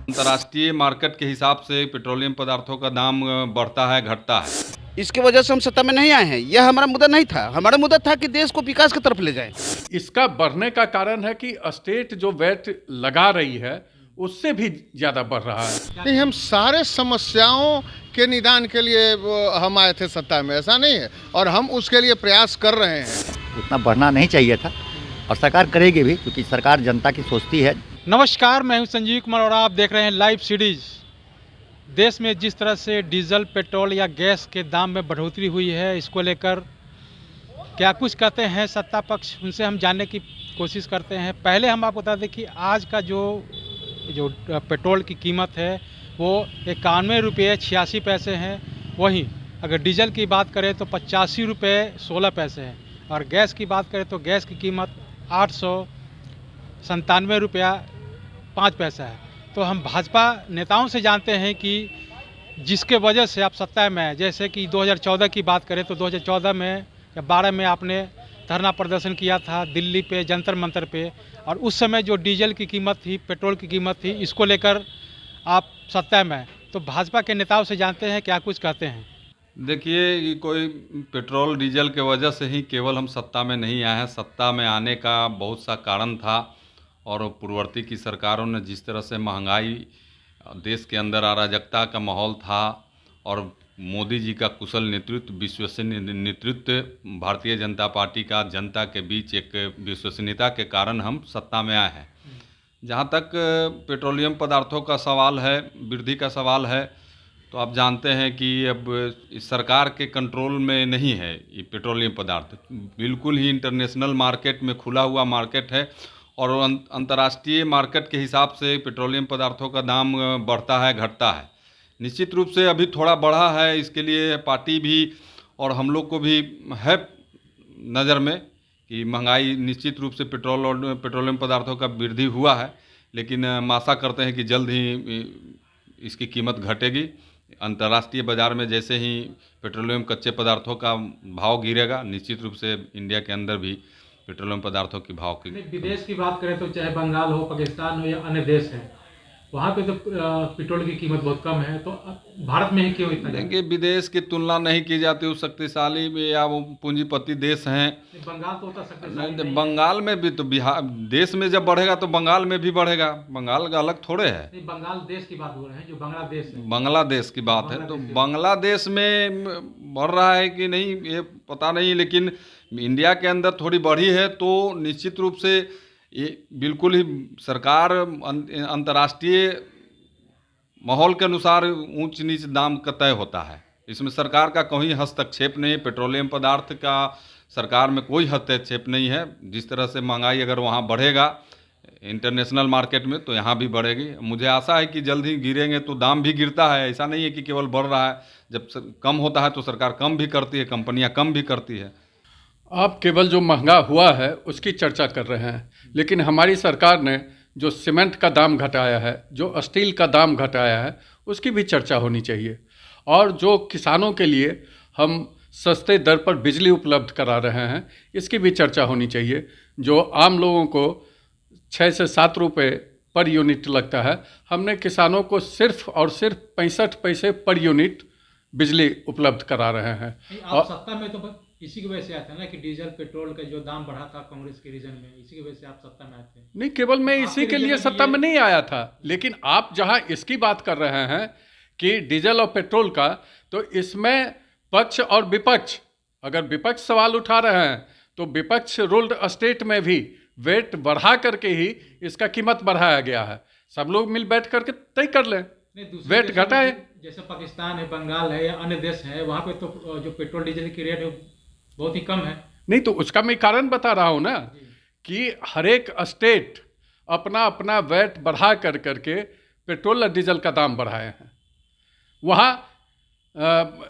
अंतर्राष्ट्रीय मार्केट के हिसाब से पेट्रोलियम पदार्थों का दाम बढ़ता है, घटता है। इसके वजह से हम सत्ता में नहीं आए हैं। यह हमारा मुद्दा नहीं था। हमारा मुद्दा था कि देश को विकास की तरफ ले जाएं। इसका बढ़ने का कारण है कि स्टेट जो वैट लगा रही है उससे भी ज़्यादा बढ़ रहा है। नहीं, हम सारे समस्याओं के निदान के लिए हम आए थे सत्ता में, ऐसा नहीं है, और हम उसके लिए प्रयास कर रहे हैं। उतना बढ़ना नहीं चाहिए था और सरकार करेगी भी, क्योंकि सरकार जनता की सोचती है। नमस्कार, मैं हूं संजीव कुमार और आप देख रहे हैं लाइव सीरीज। देश में जिस तरह से डीजल, पेट्रोल या गैस के दाम में बढ़ोतरी हुई है, इसको लेकर क्या कुछ कहते हैं सत्ता पक्ष, उनसे हम जानने की कोशिश करते हैं। पहले हम आपको बता दें कि आज का जो पेट्रोल की कीमत है वो 91 रुपये 86 पैसे हैं। वहीं अगर डीजल की बात करें तो 85 रुपये 16 पैसे हैं, और गैस की बात करें तो गैस की कीमत 897 रुपया 5 पैसा है। तो हम भाजपा नेताओं से जानते हैं कि जिसके वजह से आप सत्ता में आए, जैसे कि 2014 की बात करें तो 2014 में या 12 में आपने धरना प्रदर्शन किया था दिल्ली पे, जंतर मंतर पे, और उस समय जो डीजल की कीमत थी, पेट्रोल की कीमत थी, इसको लेकर आप सत्ता में आए। तो भाजपा के नेताओं से जानते हैं क्या कुछ कहते हैं। देखिए, ये कोई पेट्रोल डीजल के वजह से ही केवल हम सत्ता में नहीं आए हैं। सत्ता में आने का बहुत सा कारण था, और पूर्ववर्ती की सरकारों ने जिस तरह से महंगाई, देश के अंदर अराजकता का माहौल था, और मोदी जी का कुशल नेतृत्व, विश्वसनीय नेतृत्व, भारतीय जनता पार्टी का जनता के बीच एक विश्वसनीयता के कारण हम सत्ता में आए हैं। जहाँ तक पेट्रोलियम पदार्थों का सवाल है, वृद्धि का सवाल है, तो आप जानते हैं कि अब इस सरकार के कंट्रोल में नहीं है ये पेट्रोलियम पदार्थ। बिल्कुल ही इंटरनेशनल मार्केट में खुला हुआ मार्केट है, और अंतर्राष्ट्रीय मार्केट के हिसाब से पेट्रोलियम पदार्थों का दाम बढ़ता है, घटता है। निश्चित रूप से अभी थोड़ा बढ़ा है, इसके लिए पार्टी भी और हम लोग को भी है नज़र में कि महंगाई, निश्चित रूप से पेट्रोल और पेट्रोलियम पदार्थों का वृद्धि हुआ है, लेकिन हम आशा करते हैं कि जल्द ही इसकी कीमत घटेगी। अंतर्राष्ट्रीय बाज़ार में जैसे ही पेट्रोलियम कच्चे पदार्थों का भाव गिरेगा, निश्चित रूप से इंडिया के अंदर भी पेट्रोलियम पदार्थों की भाव की। विदेश की बात करें तो चाहे बंगाल हो, पाकिस्तान हो या अन्य देश है, वहाँ पे तो पेट्रोल की कीमत बहुत कम है। तो भारत में ही क्यों इतना? देखिए, विदेश की तुलना नहीं की जाती। उस शक्तिशाली या वो पूंजीपति देश हैं। बंगाल तो उतना शक्तिशाली नहीं है। बंगाल में भी तो बिहार देश में जब बढ़ेगा तो बंगाल में भी बढ़ेगा। बंगाल का अलग थोड़े है। नहीं, बंगाल देश की बात हो रहे हैं, जो बांग्लादेश है। बांग्लादेश की बात है, तो बांग्लादेश में बढ़ रहा है कि नहीं ये पता नहीं, लेकिन इंडिया के अंदर थोड़ी बढ़ी है। तो निश्चित रूप से ये बिल्कुल ही सरकार अंतर्राष्ट्रीय माहौल के अनुसार ऊंच नीच दाम का तय होता है। इसमें सरकार का कोई हस्तक्षेप नहीं है। पेट्रोलियम पदार्थ का सरकार में कोई हस्तक्षेप नहीं है। जिस तरह से महंगाई अगर वहाँ बढ़ेगा इंटरनेशनल मार्केट में, तो यहाँ भी बढ़ेगी। मुझे आशा है कि जल्द ही गिरेंगे, तो दाम भी गिरता है। ऐसा नहीं है कि केवल बढ़ रहा है। जब कम होता है तो सरकार कम भी करती है, कंपनियाँ कम भी करती है। आप केवल जो महंगा हुआ है उसकी चर्चा कर रहे हैं, लेकिन हमारी सरकार ने जो सीमेंट का दाम घटाया है, जो स्टील का दाम घटाया है, उसकी भी चर्चा होनी चाहिए। और जो किसानों के लिए हम सस्ते दर पर बिजली उपलब्ध करा रहे हैं, इसकी भी चर्चा होनी चाहिए। जो आम लोगों को 6 से 7 रुपये पर यूनिट लगता है, हमने किसानों को सिर्फ और सिर्फ 65 पैसे पर यूनिट बिजली उपलब्ध करा रहे हैं। आप सत्ता में तो इसी की वजह से आए थे ना कि डीजल पेट्रोल का जो दाम बढ़ा था कांग्रेस के रीजन में, इसी की वजह से आप सत्ता में आए थे। नहीं, केवल मैं इसी के लिए सत्ता में नहीं आया था, लेकिन आप जहां इसकी बात कर रहे हैं कि डीजल और पेट्रोल का, तो इसमें पक्ष और विपक्ष, अगर विपक्ष सवाल उठा रहे हैं तो विपक्ष रूल्ड स्टेट में भी वेट बढ़ा करके ही इसका कीमत बढ़ाया गया है। सब लोग मिल बैठ करके तय कर लें, वेट घटाए। जैसे पाकिस्तान है, बंगाल है या अन्य देश है, वहाँ पे तो जो पेट्रोल डीजल की रेट है बहुत ही कम है। नहीं, तो उसका मैं कारण बता रहा हूँ ना कि हर एक स्टेट अपना अपना वेट बढ़ा कर करके पेट्रोल और डीजल का दाम बढ़ाए हैं। वहाँ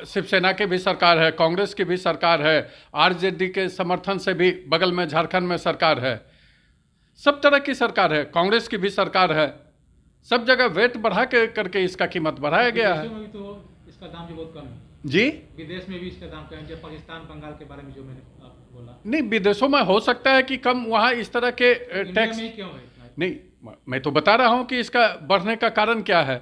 शिवसेना की भी सरकार है, कांग्रेस की भी सरकार है, आरजेडी के समर्थन से भी बगल में झारखंड में सरकार है, सब तरह की सरकार है, कांग्रेस की भी सरकार है। सब जगह वेट बढ़ा के करके इसका कीमत बढ़ाया गया है। तो इसका दाम भी बहुत कम है जी। विदेश में भी इसका दाम कम है, जो पाकिस्तान, बंगाल के बारे में जो मैंने आपको बोला। नहीं, विदेशों में हो सकता है कि कम, वहाँ इस तरह के टैक्स में क्यों है इतना? नहीं, मैं तो बता रहा हूँ कि इसका बढ़ने का कारण क्या है।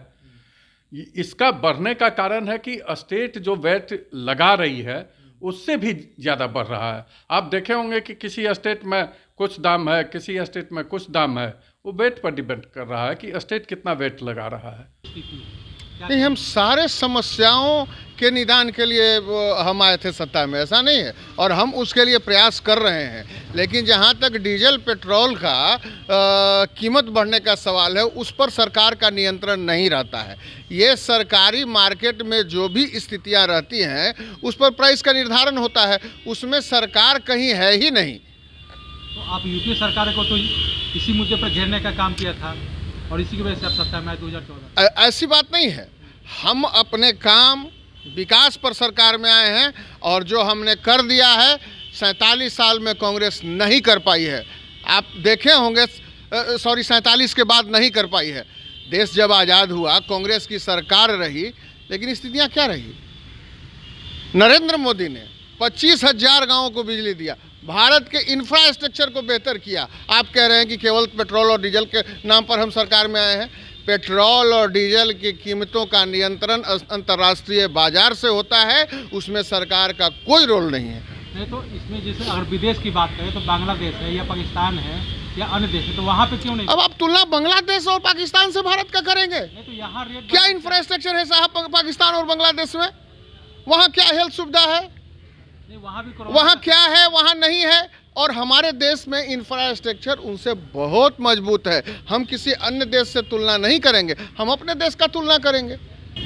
इसका बढ़ने का कारण है कि स्टेट जो वैट लगा रही है उससे भी ज़्यादा बढ़ रहा है। आप देखे होंगे कि किसी स्टेट में कुछ दाम है, किसी स्टेट में कुछ दाम है। वो वेट पर डिपेंड कर रहा है कि स्टेट कितना वेट लगा रहा है। नहीं, हम सारे समस्याओं के निदान के लिए हम आए थे सत्ता में, ऐसा नहीं है, और हम उसके लिए प्रयास कर रहे हैं। लेकिन जहाँ तक डीजल पेट्रोल का कीमत बढ़ने का सवाल है, उस पर सरकार का नियंत्रण नहीं रहता है। ये सरकारी मार्केट में जो भी स्थितियाँ रहती हैं उस पर प्राइस का निर्धारण होता है, उसमें सरकार कहीं है ही नहीं। तो आप यूपी सरकार को तो इसी मुद्दे पर घेरने का काम किया था और इसी की वजह से आप सत्ता में आए 2014। ऐसी बात नहीं है, हम अपने काम विकास पर सरकार में आए हैं, और जो हमने कर दिया है 47 साल में कांग्रेस नहीं कर पाई है। आप देखे होंगे, 47 के बाद नहीं कर पाई है। देश जब आज़ाद हुआ कांग्रेस की सरकार रही, लेकिन स्थितियां क्या रही? नरेंद्र मोदी ने 25,000 गाँवों को बिजली दिया, भारत के इंफ्रास्ट्रक्चर को बेहतर किया। आप कह रहे हैं कि केवल पेट्रोल और डीजल के नाम पर हम सरकार में आए हैं। पेट्रोल और डीजल की कीमतों का नियंत्रण अंतर्राष्ट्रीय बाजार से होता है, उसमें सरकार का कोई रोल नहीं है। नहीं तो इसमें जैसे अगर विदेश की बात करें तो बांग्लादेश है या पाकिस्तान है या अन्य देश है, तो वहाँ पे क्यों नहीं? अब आप तुलना बांग्लादेश और पाकिस्तान से भारत का करेंगे? नहीं तो यहाँ रेट क्या इंफ्रास्ट्रक्चर है साहब पाकिस्तान और बांग्लादेश में? वहाँ क्या हेल्थ सुविधा है? नहीं, वहाँ भी वहाँ क्या है, वहाँ नहीं है। और हमारे देश में इंफ्रास्ट्रक्चर उनसे बहुत मजबूत है। हम किसी अन्य देश से तुलना नहीं करेंगे, हम अपने देश का तुलना करेंगे।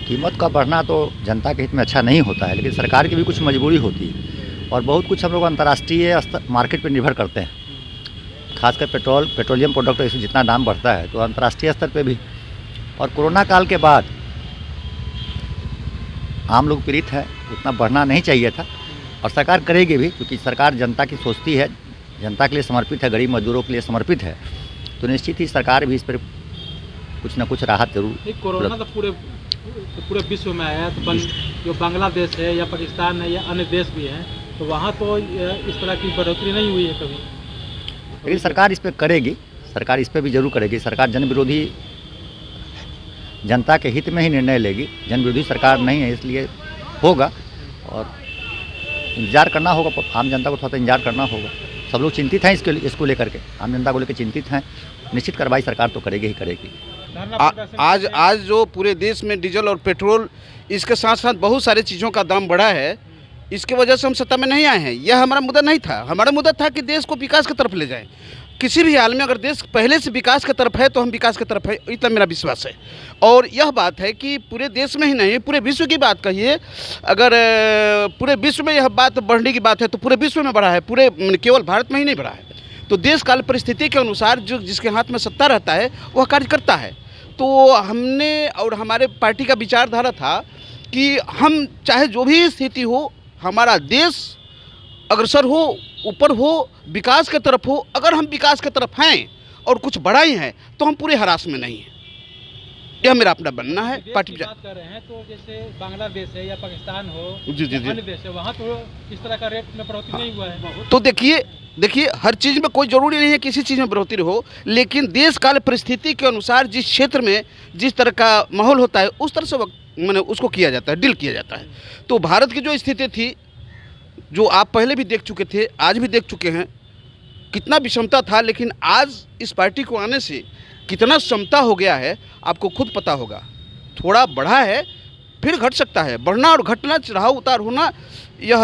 कीमत का बढ़ना तो जनता के हित में अच्छा नहीं होता है, लेकिन सरकार की भी कुछ मजबूरी होती है और बहुत कुछ हम लोग अंतर्राष्ट्रीय मार्केट पर निर्भर करते हैं। खासकर पेट्रोलियम प्रोडक्ट इसमें जितना दाम बढ़ता है तो अंतर्राष्ट्रीय स्तर पे भी। और कोरोना काल के बाद आम लोग पीड़ित है, उतना बढ़ना नहीं चाहिए था और सरकार करेगी भी, क्योंकि सरकार जनता की सोचती है, जनता के लिए समर्पित है, गरीब मजदूरों के लिए समर्पित है, तो निश्चित ही सरकार भी इस पर कुछ ना कुछ राहत जरूर। कोरोना तो पूरे विश्व में आया, तो जो बांग्लादेश है या पाकिस्तान है या अन्य देश भी हैं, तो वहाँ तो इस तरह की बढ़ोतरी नहीं हुई है कभी। लेकिन सरकार इस पर करेगी, सरकार इस पर भी जरूर करेगी। सरकार जन विरोधी, जनता के हित में ही निर्णय लेगी। जन विरोधी सरकार नहीं है, इसलिए होगा और इंतजार करना होगा। आम जनता को थोड़ा सा इंतजार करना होगा। सब लोग चिंतित हैं इसको लेकर के, आम जनता को लेकर चिंतित हैं। निश्चित कार्रवाई सरकार तो करेगी ही करेगी। आज जो पूरे देश में डीजल और पेट्रोल, इसके साथ साथ बहुत सारी चीज़ों का दाम बढ़ा है, इसके वजह से हम सत्ता में नहीं आए हैं। यह हमारा मुद्दा नहीं था। हमारा मुद्दा था कि देश को विकास की तरफ ले जाएं। किसी भी हाल में अगर देश पहले से विकास की तरफ है तो हम विकास की तरफ है, इतना मेरा विश्वास है। और यह बात है कि पूरे देश में ही नहीं, पूरे विश्व की बात कहिए, अगर पूरे विश्व में यह बात बढ़ने की बात है तो पूरे विश्व में बढ़ा है, पूरे केवल भारत में ही नहीं बढ़ा है। तो देश काल परिस्थिति के अनुसार जो जिसके हाथ में सत्ता रहता है वह कार्य करता है। तो हमने और हमारे पार्टी का विचारधारा था कि हम चाहे जो भी स्थिति हो, हमारा देश अग्रसर हो, ऊपर हो, विकास की तरफ हो। अगर हम विकास की तरफ हैं और कुछ बड़ा ही हैं तो हम पूरे हरास में नहीं हैं। यह मेरा अपना बनना है। पार्टी बात कर रहे हैं तो जैसे बांग्लादेश है या पाकिस्तान हो, जी, अन्य देश है, वहाँ तो इस तरह का रेट में बढ़ोतरी नहीं हुआ है। तो देखिए हर चीज़ में कोई ज़रूरी नहीं है किसी चीज़ में बढ़ोतरी हो, लेकिन देश काल परिस्थिति के अनुसार जिस क्षेत्र में जिस तरह का माहौल होता है उस तरह से मैंने उसको किया जाता है, डील किया जाता है। तो भारत की जो स्थिति थी, जो आप पहले भी देख चुके थे, आज भी देख चुके हैं, कितना विषमता था, लेकिन आज इस पार्टी को आने से कितना समता हो गया है आपको खुद पता होगा। थोड़ा बढ़ा है, फिर घट सकता है। बढ़ना और घटना, चढ़ाव उतार होना, यह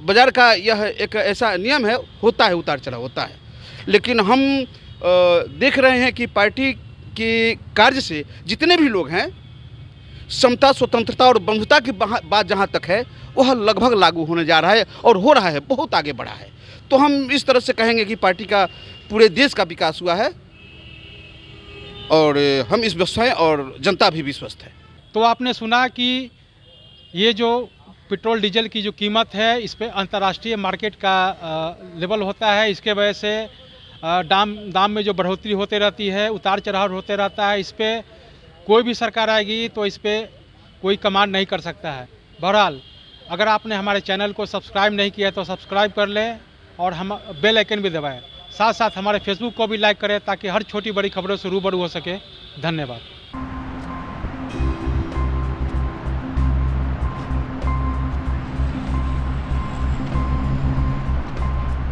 बाजार का यह एक ऐसा नियम है, होता है, उतार चढ़ाव होता है। लेकिन हम देख रहे हैं कि पार्टी के कार्य से जितने भी लोग हैं, समता, स्वतंत्रता और बंधुता की बात जहाँ तक है वह लगभग लागू होने जा रहा है और हो रहा है, बहुत आगे बढ़ा है। तो हम इस तरह से कहेंगे कि पार्टी का पूरे देश का विकास हुआ है और हम इस विश्वस्त हैं और जनता भी विश्वस्त है। तो आपने सुना कि ये जो पेट्रोल डीजल की जो कीमत है, इस पे अंतर्राष्ट्रीय मार्केट का लेवल होता है। इसके वजह से दाम में जो बढ़ोतरी होते रहती है, उतार चढ़ाव होते रहता है। इस पे कोई भी सरकार आएगी तो इस पे कोई कमांड नहीं कर सकता है। बहरहाल, अगर आपने हमारे चैनल को सब्सक्राइब नहीं किया तो सब्सक्राइब कर लें और हम बेल आइकन भी दबाएं साथ साथ हमारे फेसबुक को भी लाइक करें ताकि हर छोटी बड़ी खबरों से रूबरू हो सके। धन्यवाद।